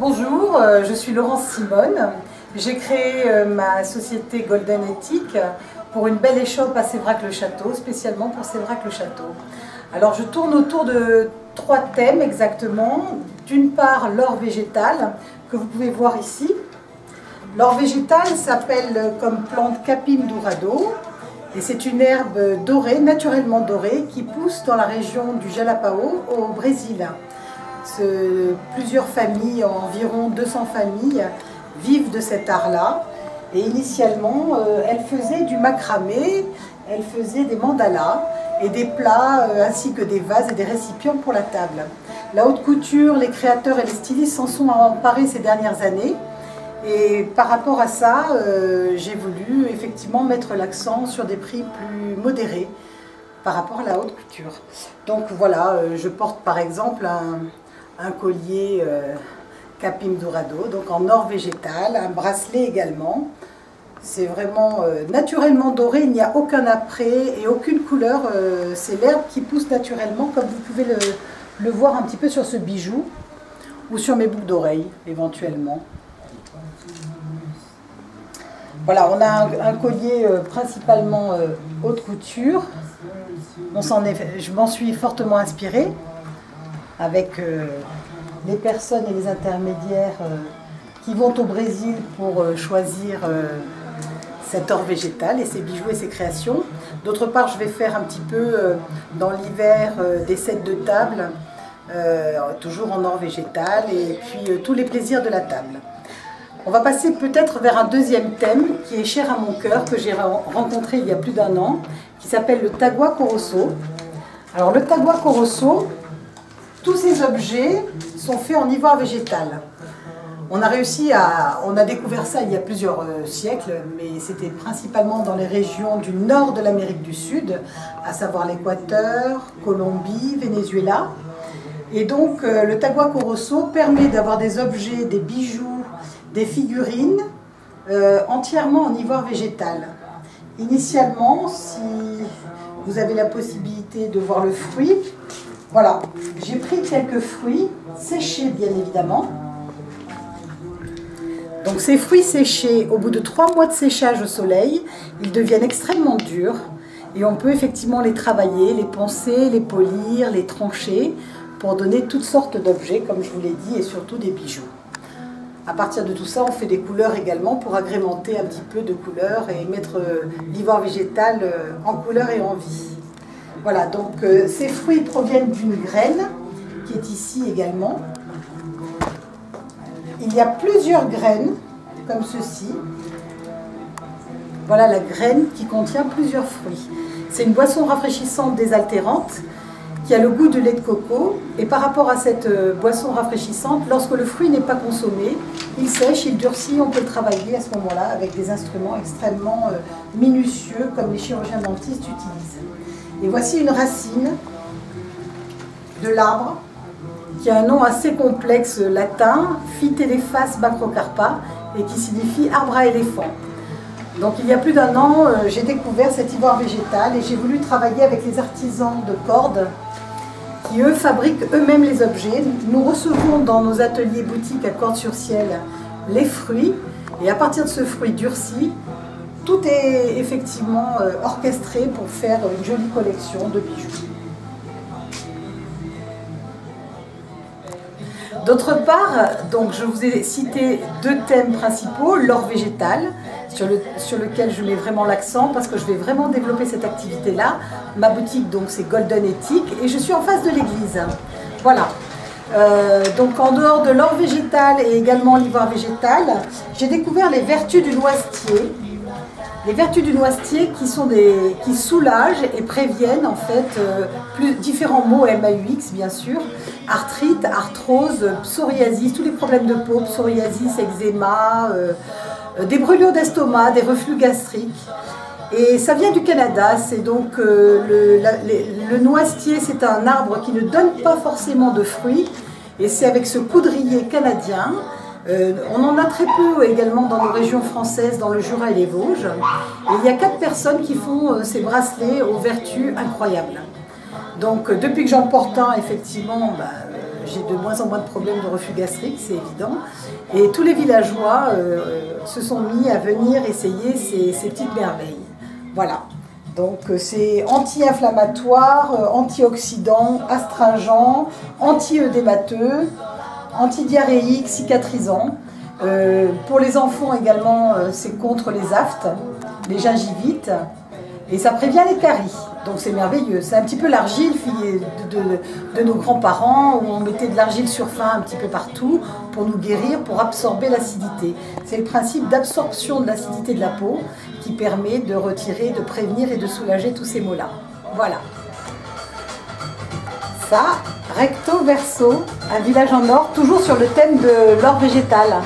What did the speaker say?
Bonjour, je suis Laurence Simone. J'ai créé ma société Golden Ethic pour une belle échoppe à Sévrac-le-Château, spécialement pour Sévrac-le-Château. Alors je tourne autour de 3 thèmes exactement. D'une part, l'or végétal, que vous pouvez voir ici. L'or végétal s'appelle comme plante Capim dourado et c'est une herbe dorée, naturellement dorée, qui pousse dans la région du Jalapão au Brésil. Plusieurs familles, environ 200 familles, vivent de cet art-là. Et initialement, elles faisaient du macramé, elles faisaient des mandalas et des plats, ainsi que des vases et des récipients pour la table. La haute couture, les créateurs et les stylistes s'en sont emparés ces dernières années. Et par rapport à ça, j'ai voulu effectivement mettre l'accent sur des prix plus modérés par rapport à la haute couture. Donc voilà, je porte par exemple un collier Capim dourado, donc en or végétal, un bracelet également. C'est vraiment naturellement doré, il n'y a aucun après et aucune couleur. C'est l'herbe qui pousse naturellement, comme vous pouvez le voir un petit peu sur ce bijou ou sur mes boucles d'oreilles éventuellement. Voilà, on a un collier principalement haute couture. Je m'en suis fortement inspirée avec les personnes et les intermédiaires qui vont au Brésil pour choisir cet or végétal et ses bijoux et ses créations. D'autre part, je vais faire un petit peu dans l'hiver des sets de table, toujours en or végétal, et puis tous les plaisirs de la table. On va passer peut-être vers un deuxième thème qui est cher à mon cœur, que j'ai rencontré il y a plus d'1 an, qui s'appelle le Tagua Coroço. Alors le Tagua Coroço, tous ces objets sont faits en ivoire végétal. On a découvert ça il y a plusieurs siècles, mais c'était principalement dans les régions du nord de l'Amérique du Sud, à savoir l'Équateur, Colombie, Venezuela. Et donc le Tagua Coroço permet d'avoir des objets, des bijoux, des figurines entièrement en ivoire végétal. Initialement, si vous avez la possibilité de voir le fruit, voilà, j'ai pris quelques fruits séchés bien évidemment. Donc ces fruits séchés, au bout de 3 mois de séchage au soleil, ils deviennent extrêmement durs et on peut effectivement les travailler, les poncer, les polir, les trancher pour donner toutes sortes d'objets, comme je vous l'ai dit, et surtout des bijoux. À partir de tout ça, on fait des couleurs également pour agrémenter un petit peu de couleurs et mettre l'ivoire végétal en couleur et en vie. Voilà, donc ces fruits proviennent d'une graine qui est ici également. Il y a plusieurs graines, comme ceci. Voilà la graine qui contient plusieurs fruits. C'est une boisson rafraîchissante désaltérante qui a le goût de lait de coco. Et par rapport à cette boisson rafraîchissante, lorsque le fruit n'est pas consommé, il sèche, il durcit, on peut le travailler à ce moment-là avec des instruments extrêmement minutieux comme les chirurgiens dentistes utilisent. Et voici une racine de l'arbre qui a un nom assez complexe latin, Phytéléphas macrocarpa, et qui signifie arbre à éléphant. Donc il y a plus d'1 an, j'ai découvert cet ivoire végétal et j'ai voulu travailler avec les artisans de cordes qui eux fabriquent eux-mêmes les objets. Nous recevons dans nos ateliers boutiques à Cordes-sur-Ciel les fruits et à partir de ce fruit durci, tout est effectivement orchestré pour faire une jolie collection de bijoux. D'autre part, donc je vous ai cité 2 thèmes principaux, l'or végétal, sur lequel je mets vraiment l'accent parce que je vais vraiment développer cette activité-là. Ma boutique, donc, c'est Golden Ethic et je suis en face de l'église. Voilà. Donc en dehors de l'or végétal et également l'ivoire végétal, j'ai découvert les vertus du noisetier. Les vertus du noisetier qui soulagent et préviennent en fait différents maux MAUX bien sûr, arthrite, arthrose, psoriasis, tous les problèmes de peau, psoriasis, eczéma, des brûlures d'estomac, des reflux gastriques. Et ça vient du Canada, c'est donc le noisetier, c'est un arbre qui ne donne pas forcément de fruits et c'est avec ce coudrier canadien. On en a très peu également dans nos régions françaises, dans le Jura et les Vosges. Et il y a 4 personnes qui font ces bracelets aux vertus incroyables. Donc depuis que j'en porte un, effectivement, j'ai de moins en moins de problèmes de reflux gastrique, c'est évident. Et tous les villageois se sont mis à venir essayer ces petites merveilles. Voilà. Donc c'est anti-inflammatoire, antioxydant, astringent, anti-œdémateux, antidiarrhéique, cicatrisant. Pour les enfants également, c'est contre les aftes, les gingivites, et ça prévient les caries. Donc c'est merveilleux. C'est un petit peu l'argile de nos grands-parents, où on mettait de l'argile sur faim un petit peu partout pour nous guérir, pour absorber l'acidité. C'est le principe d'absorption de l'acidité de la peau qui permet de retirer, de prévenir et de soulager tous ces maux-là. Voilà. Ça, recto verso, un village en or, toujours sur le thème de l'or végétal.